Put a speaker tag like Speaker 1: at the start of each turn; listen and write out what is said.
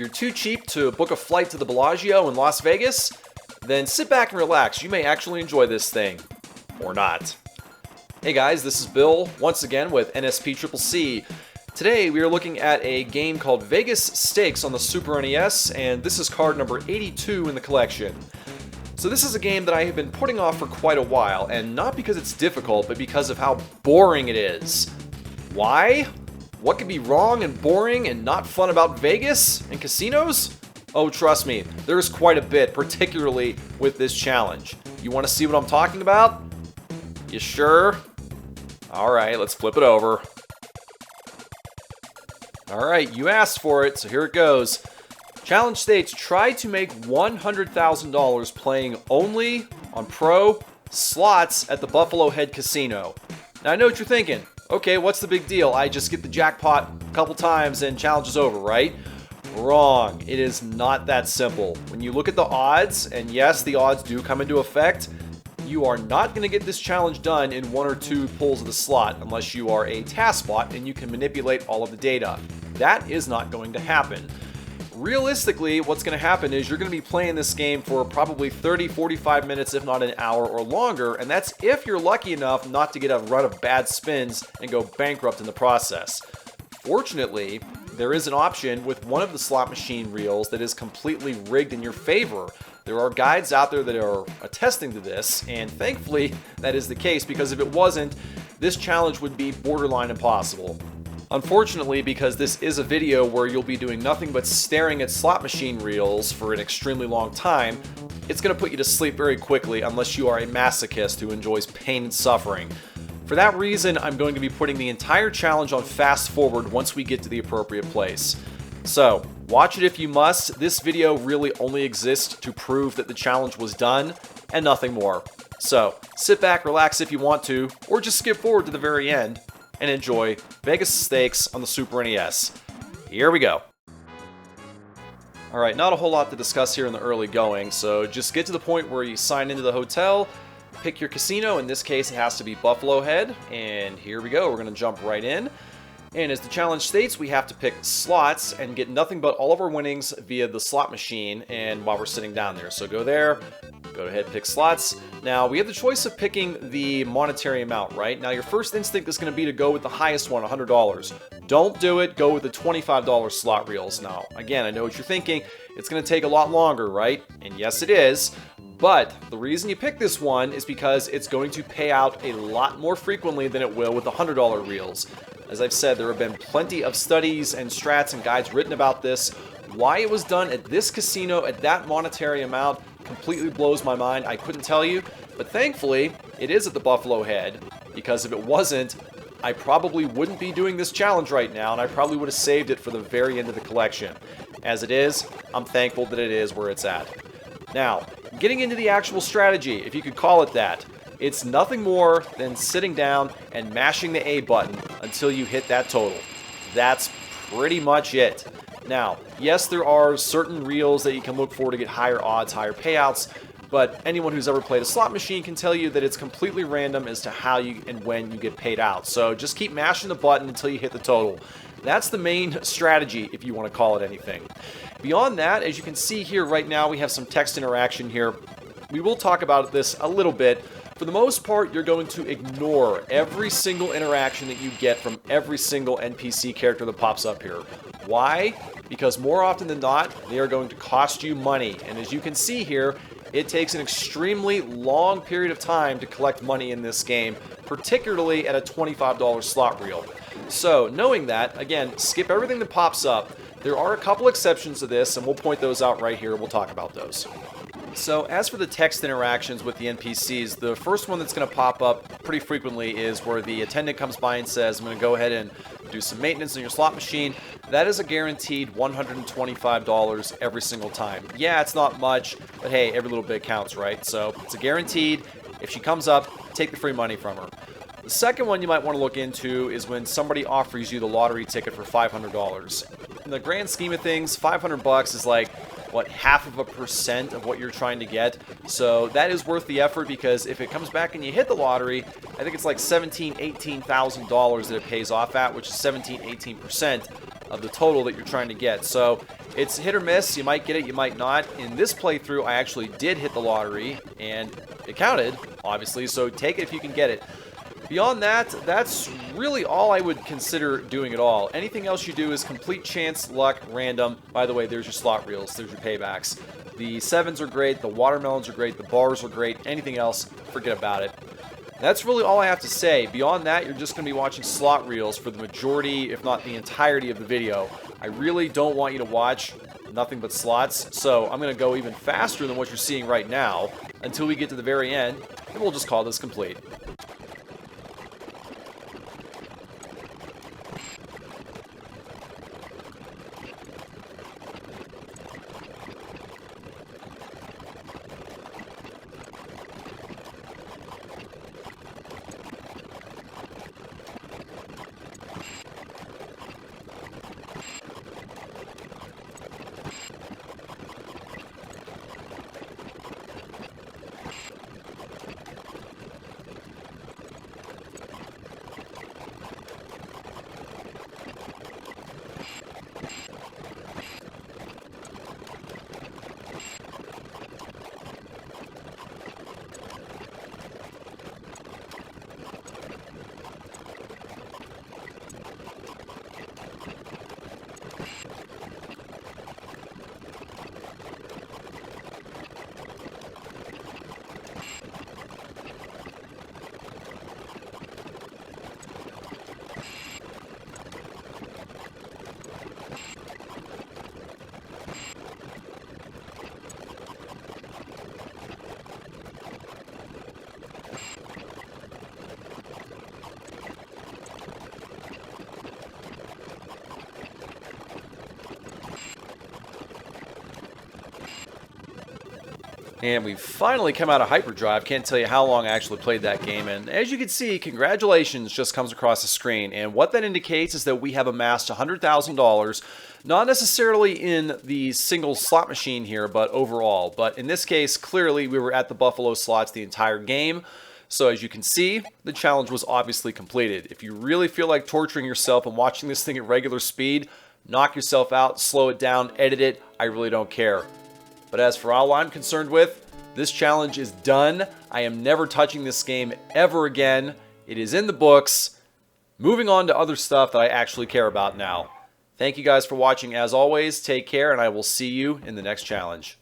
Speaker 1: you're too cheap to book a flight to the Bellagio in Las Vegas, then sit back and relax. You may actually enjoy this thing. Or not. Hey guys, this is Bill, once again with NSPCCC. Today we are looking at a game called Vegas Stakes on the Super NES, and this is card number 82 in the collection. So this is a game that I have been putting off for quite a while, and not because it's difficult, but because of how boring it is. Why? What could be wrong and boring and not fun about Vegas and casinos? Oh, trust me, there's quite a bit, particularly with this challenge. You want to see what I'm talking about? You sure? Alright, let's flip it over. Alright, you asked for it, so here it goes. Challenge states, try to make $100,000 playing only on pro slots at the Buffalo Head Casino. Now I know what you're thinking. Okay, what's the big deal? I just get the jackpot a couple times and challenge is over, right? Wrong. It is not that simple. When you look at the odds, and yes, the odds do come into effect, you are not going to get this challenge done in one or two pulls of the slot unless you are a task bot and you can manipulate all of the data. That is not going to happen. Realistically, what's going to happen is you're going to be playing this game for probably 30-45 minutes, if not an hour or longer, and that's if you're lucky enough not to get a run of bad spins and go bankrupt in the process. Fortunately, there is an option with one of the slot machine reels that is completely rigged in your favor. There are guides out there that are attesting to this, and thankfully that is the case, because if it wasn't, this challenge would be borderline impossible. Unfortunately, because this is a video where you'll be doing nothing but staring at slot machine reels for an extremely long time, it's going to put you to sleep very quickly unless you are a masochist who enjoys pain and suffering. For that reason, I'm going to be putting the entire challenge on fast forward once we get to the appropriate place. So, watch it if you must. This video really only exists to prove that the challenge was done, and nothing more. So, sit back, relax if you want to, or just skip forward to the very end and enjoy Vegas Stakes on the Super NES. Here we go. Alright, not a whole lot to discuss here in the early going, so just get to the point where you sign into the hotel, pick your casino. In this case it has to be Buffalo Head, and here we go, we're going to jump right in. And as the challenge states, we have to pick slots and get nothing but all of our winnings via the slot machine and while we're sitting down there. So go there, go ahead, pick slots. Now we have the choice of picking the monetary amount, right? Now your first instinct is going to be to go with the highest one, $100. Don't do it, go with the $25 slot reels. Now, again, I know what you're thinking, it's going to take a lot longer, right? And yes, it is. But the reason you pick this one is because it's going to pay out a lot more frequently than it will with the $100 reels. As I've said, there have been plenty of studies and strats and guides written about this. Why it was done at this casino at that monetary amount completely blows my mind. I couldn't tell you, but thankfully it is at the Buffalo Head, because if it wasn't, I probably wouldn't be doing this challenge right now, and I probably would have saved it for the very end of the collection. As it is, I'm thankful that it is where it's at. Now, getting into the actual strategy, if you could call it that, it's nothing more than sitting down and mashing the A button until you hit that total. That's pretty much it. Now, yes, there are certain reels that you can look for to get higher odds, higher payouts, but anyone who's ever played a slot machine can tell you that it's completely random as to how you and when you get paid out. So just keep mashing the button until you hit the total. That's the main strategy, if you want to call it anything. Beyond that, as you can see here right now, we have some text interaction here. We will talk about this a little bit. For the most part, you're going to ignore every single interaction that you get from every single NPC character that pops up here. Why? Because more often than not, they are going to cost you money. And as you can see here, it takes an extremely long period of time to collect money in this game, particularly at a $25 slot reel. So, knowing that, again, skip everything that pops up. There are a couple exceptions to this, and we'll point those out right here. We'll talk about those. So as for the text interactions with the NPCs, the first one that's going to pop up pretty frequently is where the attendant comes by and says, I'm going to go ahead and do some maintenance on your slot machine. That is a guaranteed $125 every single time. Yeah, it's not much, but hey, every little bit counts, right? So it's a guaranteed. If she comes up, take the free money from her. The second one you might want to look into is when somebody offers you the lottery ticket for $500. In the grand scheme of things, $500 is like, what, 0.5% of what you're trying to get. So that is worth the effort, because if it comes back and you hit the lottery, I think it's like $17,000, $18,000 that it pays off at, which is 17-18% of the total that you're trying to get. So it's hit or miss. You might get it, you might not. In this playthrough, I actually did hit the lottery, and it counted, obviously, so take it if you can get it. Beyond that, that's really all I would consider doing at all. Anything else you do is complete chance, luck, random. By the way, there's your slot reels, there's your paybacks. The 7s are great, the watermelons are great, the bars are great. Anything else, forget about it. That's really all I have to say. Beyond that, you're just going to be watching slot reels for the majority, if not the entirety of the video. I really don't want you to watch nothing but slots, so I'm going to go even faster than what you're seeing right now until we get to the very end, and we'll just call this complete. And we've finally come out of hyperdrive. Can't tell you how long I actually played that game. And as you can see, congratulations just comes across the screen. And what that indicates is that we have amassed $100,000, not necessarily in the single slot machine here, but overall. But in this case, clearly we were at the Buffalo slots the entire game. So as you can see, the challenge was obviously completed. If you really feel like torturing yourself and watching this thing at regular speed, knock yourself out, slow it down, edit it. I really don't care. But as for all I'm concerned with, this challenge is done. I am never touching this game ever again. It is in the books. Moving on to other stuff that I actually care about now. Thank you guys for watching as always. Take care, and I will see you in the next challenge.